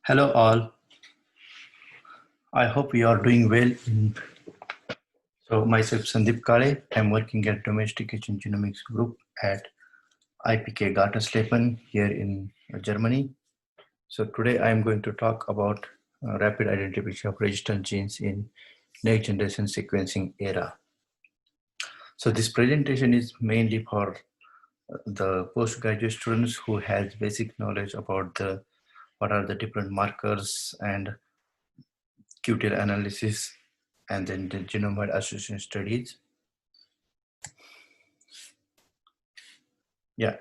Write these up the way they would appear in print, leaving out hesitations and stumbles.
Hello all. I hope you are doing well. So myself Sandip Kale. I'm working at Domestication Genomics group at IPK Gatersleben here in Germany. So today I'm going to talk about rapid identification of resistant genes in next generation sequencing era. So this presentation is mainly for the postgraduate students who has basic knowledge about what are the different markers and QTL analysis and then the genome association studies. Yeah,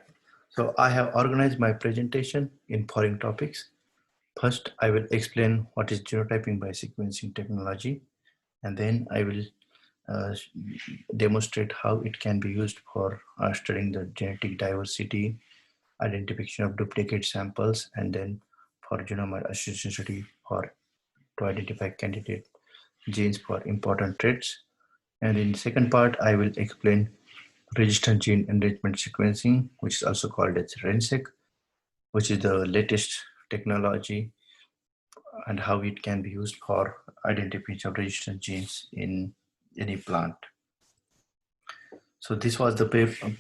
so I have organized my presentation in following topics. First, I will explain what is genotyping by sequencing technology, and then I will demonstrate how it can be used for studying the genetic diversity, identification of duplicate samples, and then for genome association study to identify candidate genes for important traits. And in the second part, I will explain resistant gene enrichment sequencing, which is also called as RENSEQ, which is the latest technology and how it can be used for identification of resistant genes in any plant. So this was the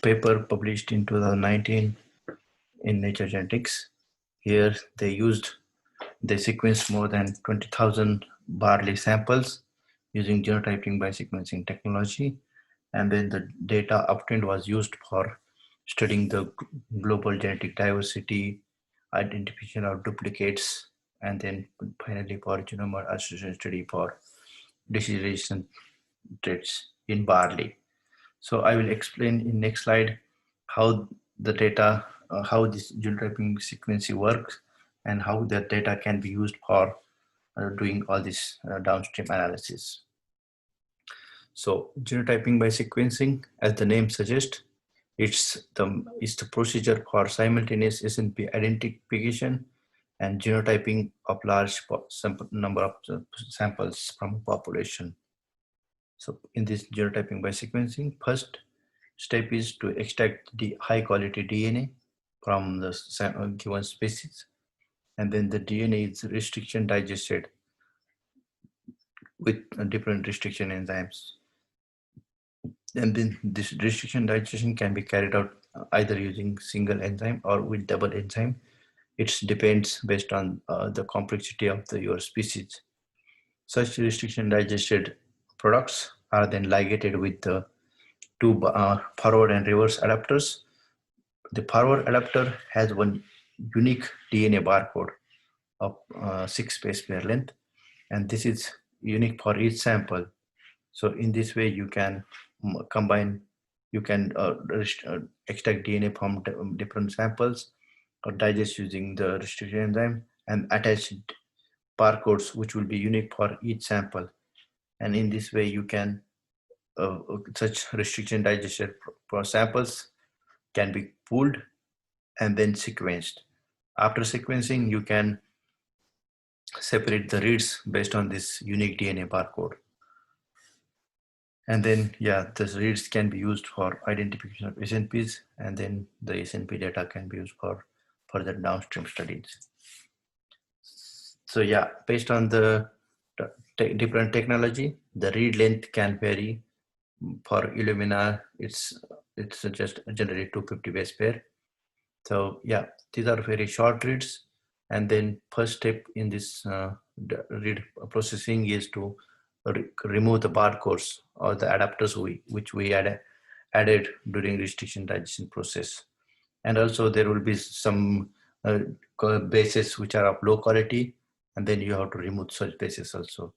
paper published in 2019 in Nature Genetics. Here they sequenced more than 20,000 barley samples using genotyping by sequencing technology. And then the data obtained was used for studying the global genetic diversity, identification of duplicates, and then finally for genome association study for disease-resistant traits in barley. So I will explain in next slide how the data, how this genotyping sequencing works, and how that data can be used for doing all this downstream analysis. So genotyping by sequencing, as the name suggests, it's the procedure for simultaneous SNP identification and genotyping of large number of samples from a population. So in this genotyping by sequencing, first step is to extract the high quality DNA from the given species, and then the DNA is restriction digested with different restriction enzymes. And then this restriction digestion can be carried out either using single enzyme or with double enzyme. It depends based on the complexity of your species. Such restriction digested products are then ligated with the two forward and reverse adapters. The forward adapter has one unique DNA barcode of 6 base pair length, and this is unique for each sample. So in this way, you can extract DNA from different samples or digest using the restriction enzyme and attach barcodes which will be unique for each sample. And in this way, you can such restriction digested for samples can be pooled and then sequenced. After sequencing, you can separate the reads based on this unique DNA barcode. And then, yeah, the reads can be used for identification of SNPs, and then the SNP data can be used for further downstream studies. So yeah, based on the different technology, the read length can vary. For Illumina, it's just generally 250 base pair. So yeah, these are very short reads. And then first step in this read processing is to remove the barcodes or the adapters which we added during restriction digestion process. And also there will be some bases which are of low quality, and then you have to remove such bases also.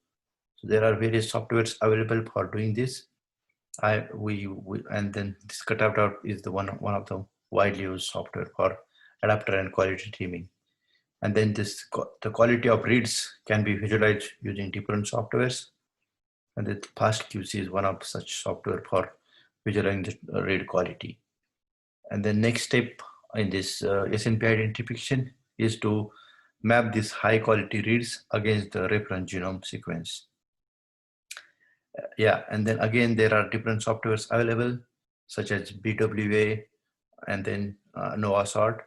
So there are various softwares available for doing this. And then this cutout out is the one of the widely used software for adapter and quality trimming. And then the quality of reads can be visualized using different softwares. And the FastQC is one of such software for visualizing the read quality. And the next step in this SNP identification is to map these high quality reads against the reference genome sequence. Yeah, and then again, there are different softwares available, such as BWA and then NovaSort.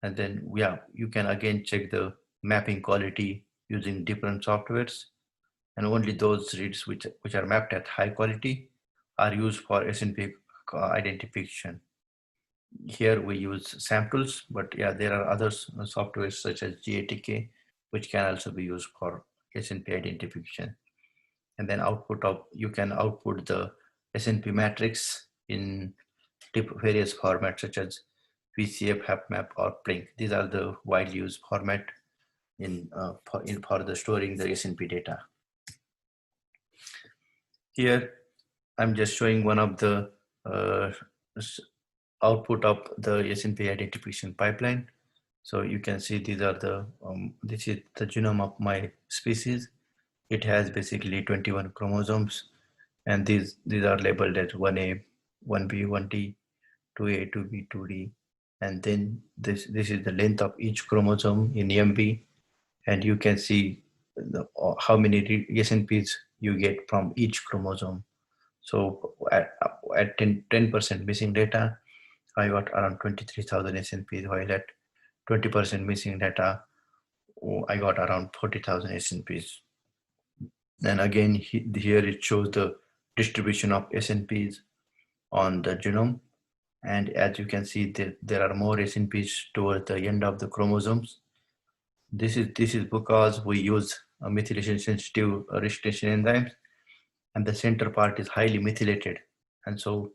And then, yeah, you can again check the mapping quality using different softwares, and only those reads which are mapped at high quality are used for SNP identification. Here we use samples, but yeah, there are other softwares such as GATK, which can also be used for SNP identification. And then you can output the SNP matrix in various formats such as VCF, HapMap, or Plink. These are the widely used format for the storing the SNP data. Here, I'm just showing one of the output of the SNP identification pipeline. So you can see these are this is the genome of my species. It has basically 21 chromosomes, and these are labeled as 1A, 1B, 1D, 2A, 2B, 2D, and then this is the length of each chromosome in MB, and you can see how many SNPs you get from each chromosome. So at 10% missing data, I got around 23,000 SNPs, while at 20% missing data, I got around 40,000 SNPs. And again, here it shows the distribution of SNPs on the genome. And as you can see, there are more SNPs towards the end of the chromosomes. This is because we use a methylation sensitive restriction enzymes, and the center part is highly methylated. And so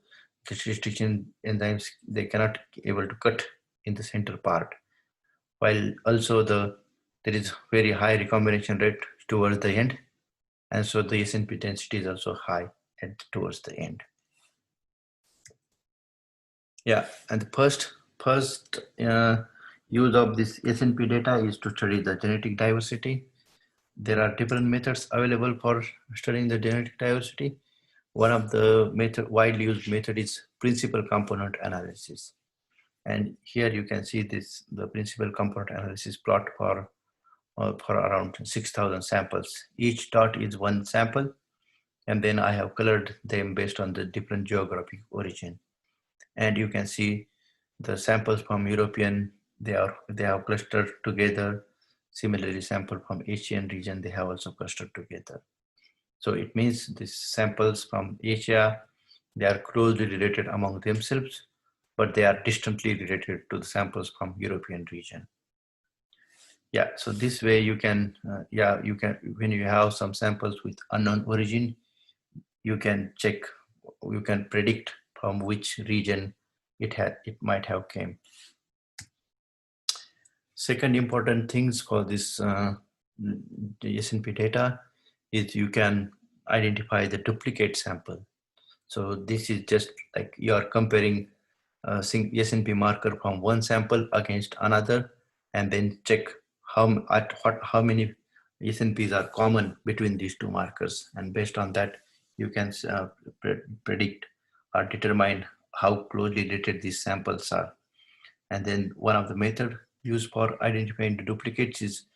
the restriction enzymes, they cannot able to cut in the center part. While also there is very high recombination rate towards the end. And so the SNP density is also high towards the end. Yeah, and the first use of this SNP data is to study the genetic diversity. There are different methods available for studying the genetic diversity. One of the widely used method is principal component analysis. And here you can see the principal component analysis plot for around 6,000 samples. Each dot is one sample, and then I have colored them based on the different geographic origin. And you can see the samples from European, they have clustered together. Similarly, sample from Asian region, they have also clustered together. So it means these samples from Asia, they are closely related among themselves, but they are distantly related to the samples from European region. Yeah, so this way you can, when you have some samples with unknown origin, you can predict from which region it might have came. Second important things for this the SNP data is you can identify the duplicate sample. So this is just like you are comparing SNP marker from one sample against another, and then check how many SNPs are common between these two markers, and based on that you can predict or determine how closely related these samples are. And then one of the method used for identifying the duplicates is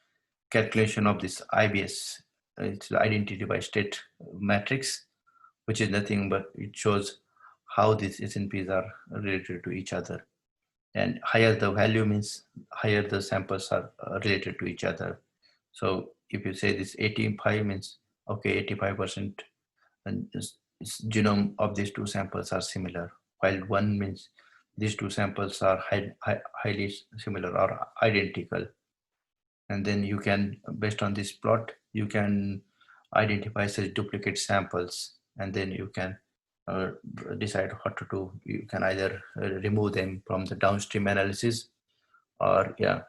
calculation of this IBS. It's the identity by state matrix, which is nothing but it shows how these SNPs are related to each other. And higher the value means higher the samples are related to each other. So if you say this 85 means, okay, 85% and genome of these two samples are similar, while 1 means these two samples are highly similar or identical. And then you can, based on this plot, you can identify such duplicate samples, and then you can decide what to do. You can either remove them from the downstream analysis, or yeah.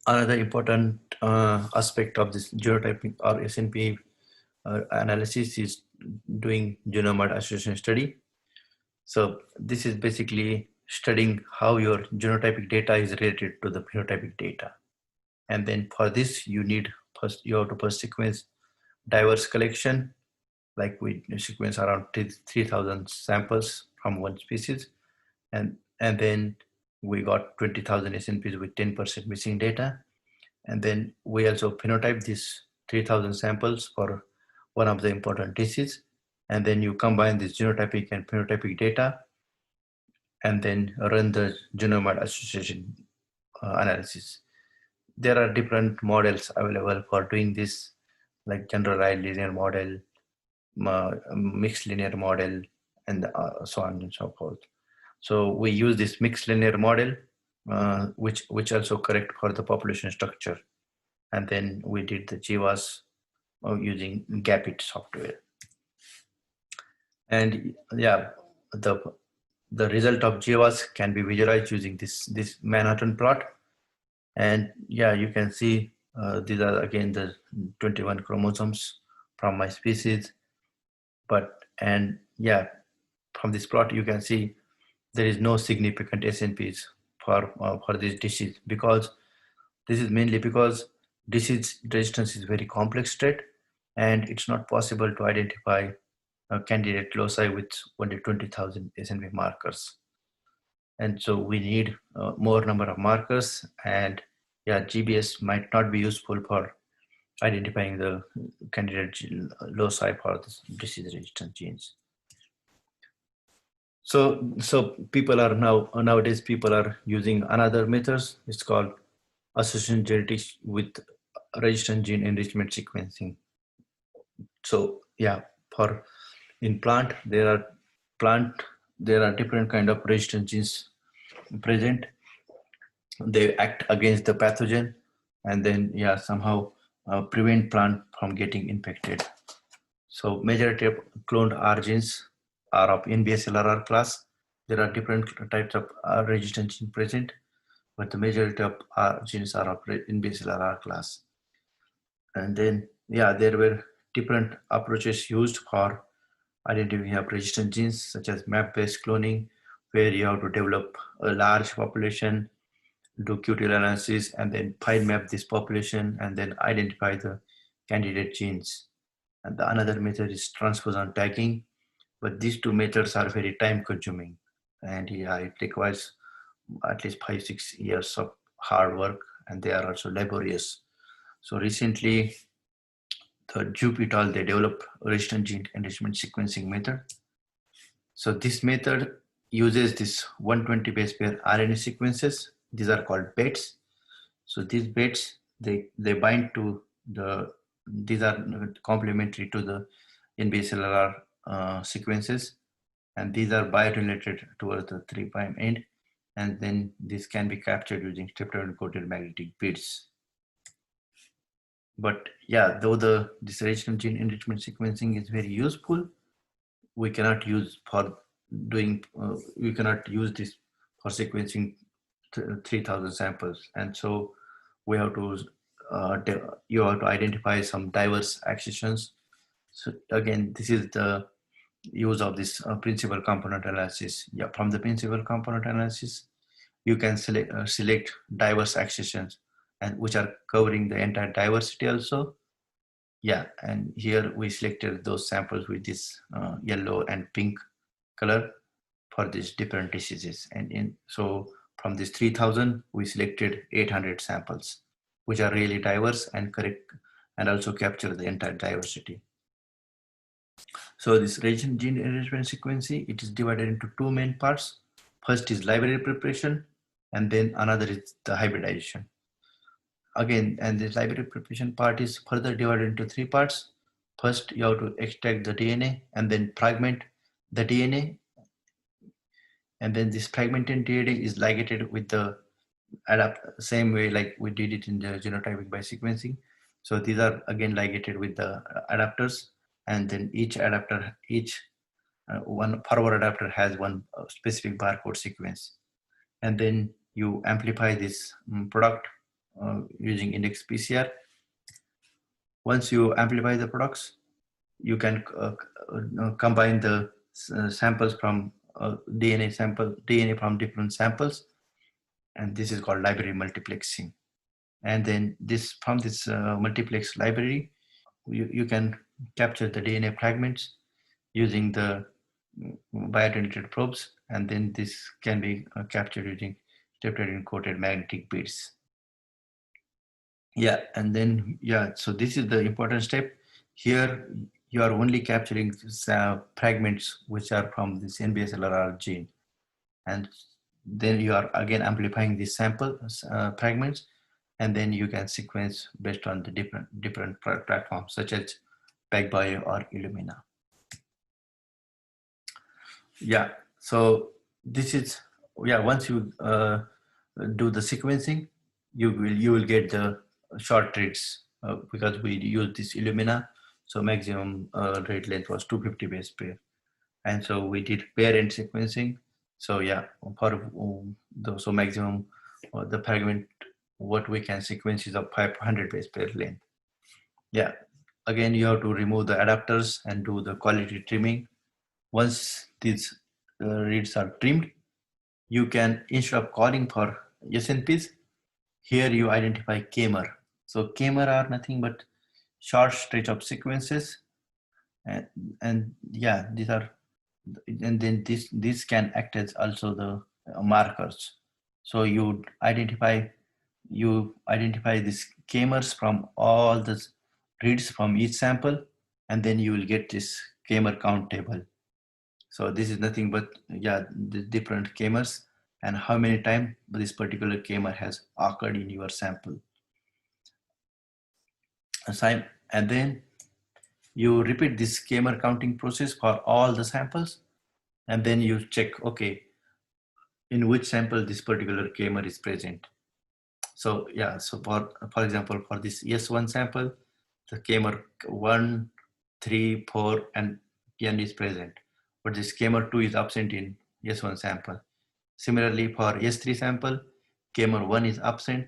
Another important aspect of this genotyping or SNP analysis is doing genome association study. So this is basically studying how your genotypic data is related to the phenotypic data. And then for this, you have to first sequence diverse collection, like we sequence around 3,000 samples from one species. And then we got 20,000 SNPs with 10% missing data. And then we also phenotype these 3,000 samples for one of the important disease. And then you combine this genotypic and phenotypic data, and then run the genome association analysis. There are different models available for doing this, like generalized linear model, mixed linear model, and so on and so forth. So we use this mixed linear model, which also correct for the population structure. And then we did the GWAS using GAPIT software. And yeah, the result of GWAS can be visualized using this Manhattan plot. And yeah, you can see these are again the 21 chromosomes from my species. And yeah, from this plot you can see there is no significant SNPs for this disease, because this is mainly because disease resistance is very complex trait, and it's not possible to identify candidate loci with only 20,000 SNP markers. And so we need more number of markers, and yeah, GBS might not be useful for identifying the candidate loci for this disease resistant genes. So people are nowadays people are using another methods. It's called association genetics with resistant gene enrichment sequencing. So yeah, for in plant there are different kind of resistant genes present. They act against the pathogen, and then yeah, somehow prevent plant from getting infected. So majority of cloned R genes are of NBSLRR class. There are different types of resistant gene present, but the majority of R genes are of NBSLRR class. And then yeah, there were different approaches used for identifying of resistant genes, such as map-based cloning, where you have to develop a large population, do QTL analysis, and then file map this population, and then identify the candidate genes. And the another method is transposon tagging, but these two methods are very time consuming, and yeah, it requires at least 5-6 years of hard work, and they are also laborious. So recently, the Jupe et al. They developed resistant gene enrichment sequencing method. So this method uses this 120 base pair RNA sequences. These are called BETs. So these BETs, they bind to these are complementary to the NBSLR sequences, and these are biorelated towards the 3' end, and then this can be captured using streptocoated magnetic beads. But yeah, though this resistant gene enrichment sequencing is very useful, we cannot use for doing we cannot use this for sequencing 3,000 samples, and so we have to you have to identify some diverse accessions. So again, this is the use of this principal component analysis. Yeah, from the principal component analysis, you can select diverse accessions, and which are covering the entire diversity also. Yeah, and here we selected those samples with this yellow and pink color for these different diseases. And so from this 3,000, we selected 800 samples, which are really diverse and correct, and also capture the entire diversity. So this resistant gene enrichment sequencing, it is divided into two main parts. First is library preparation, and then another is the hybridization. Again, and this library preparation part is further divided into three parts. First, you have to extract the DNA and then fragment the DNA. And then this fragmented DNA is ligated with the same way like we did it in the genotyping by sequencing. So these are again ligated with the adapters, and then each adapter, one forward adapter has one specific barcode sequence. And then you amplify this product using index PCR. Once you amplify the products, you can combine the samples from DNA from different samples, and this is called library multiplexing. And then from this multiplex library, you can capture the DNA fragments using the biotinted probes, and then this can be captured using streptocoated magnetic beads. Yeah, and then yeah, so this is the important step. Here you are only capturing fragments which are from this NBSLRR gene, and then you are again amplifying these sample fragments, and then you can sequence based on the different platforms such as PacBio or Illumina. Yeah, so this is, yeah, once you do the sequencing, you will get the short reads because we use this Illumina, so maximum read length was 250 base pair, and so we did pair-end sequencing. So yeah, for so maximum the fragment what we can sequence is of 500 base pair length. Yeah, again you have to remove the adapters and do the quality trimming. Once these reads are trimmed, you can, instead of calling for SNPs, here you identify Kmer. So Kmer are nothing but short stretch of sequences, and yeah, these are, and then this can act as also the markers. So you identify these Kmers from all the reads from each sample, and then you will get this Kmer count table. So this is nothing but, yeah, the different Kmers and how many times this particular Kmer has occurred in your sample. And then you repeat this Kmer counting process for all the samples, and then you check, okay, in which sample this particular Kmer is present. So yeah, so for example, for this S1 sample, the Kmer 1, 3, 4, and N is present, but this Kmer 2 is absent in S1 sample. Similarly, for S3 sample, Kmer 1 is absent,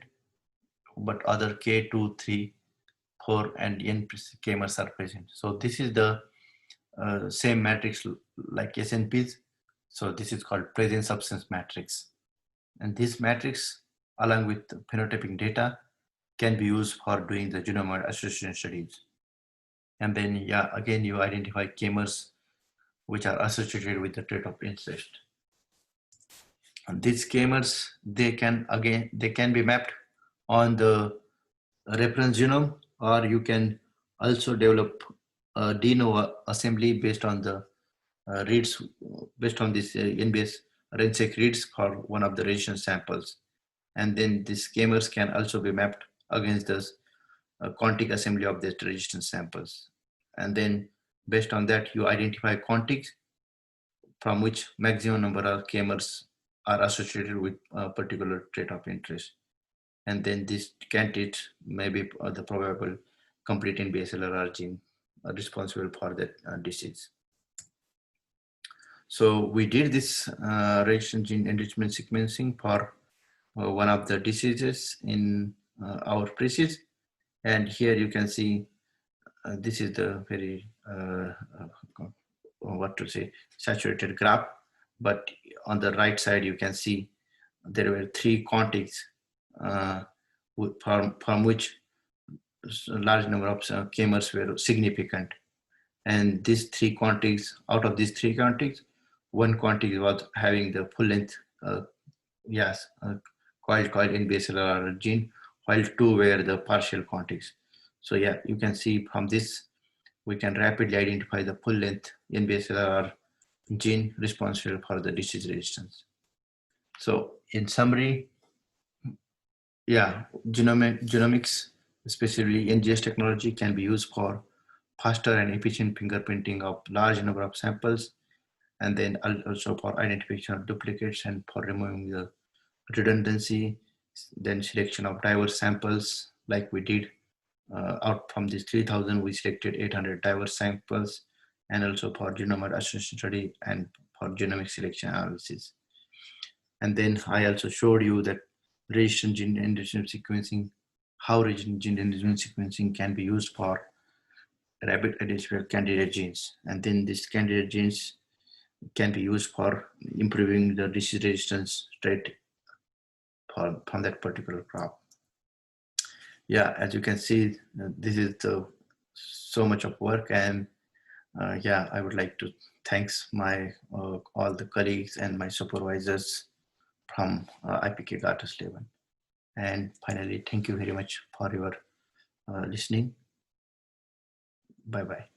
but other K2, 3, 4, and N Kmers are present. So this is the same matrix like SNPs. So this is called presence absence matrix. And this matrix, along with the phenotyping data, can be used for doing the genome association studies. And then, yeah, again, you identify Kmers which are associated with the trait of interest. And these Kmers, they can be mapped on the reference genome, or you can also develop a de novo assembly based on the reads, based on this NBS RenSeq reads for one of the registration samples. And then these Kmers can also be mapped against the quantic assembly of the registration samples. And then based on that, you identify quantics from which maximum number of Kmers are associated with a particular trait of interest. And then this candidate may be the probable complete NBSLRR gene responsible for that disease. So we did this registration gene enrichment sequencing for one of the diseases in our precis. And here you can see this is the very saturated graph, but on the right side you can see there were 3 quantics from which a large number of Kmers were significant. And these 3 quantics, out of these 3 quantics, 1 quantic was having the full length coiled NBSLR gene, while 2 were the partial quantics. So yeah, you can see from this, we can rapidly identify the full length NBSLR gene responsible for the disease resistance. So in summary, yeah, genomics, especially NGS technology, can be used for faster and efficient fingerprinting of large number of samples, and then also for identification of duplicates and for removing the redundancy, then selection of diverse samples like we did. Out from this 3000, we selected 800 diverse samples, and also for genome association study and for genomic selection analysis. And then I also showed you that registration gene enrichment sequencing, how registration gene enrichment sequencing can be used for rapid identifiable candidate genes. And then these candidate genes can be used for improving the disease resistance rate from that particular crop. Yeah, as you can see, this is so much of work, and yeah, I would like to thanks my all the colleagues and my supervisors from IPK Gatersleben. And finally, thank you very much for your listening. Bye-bye.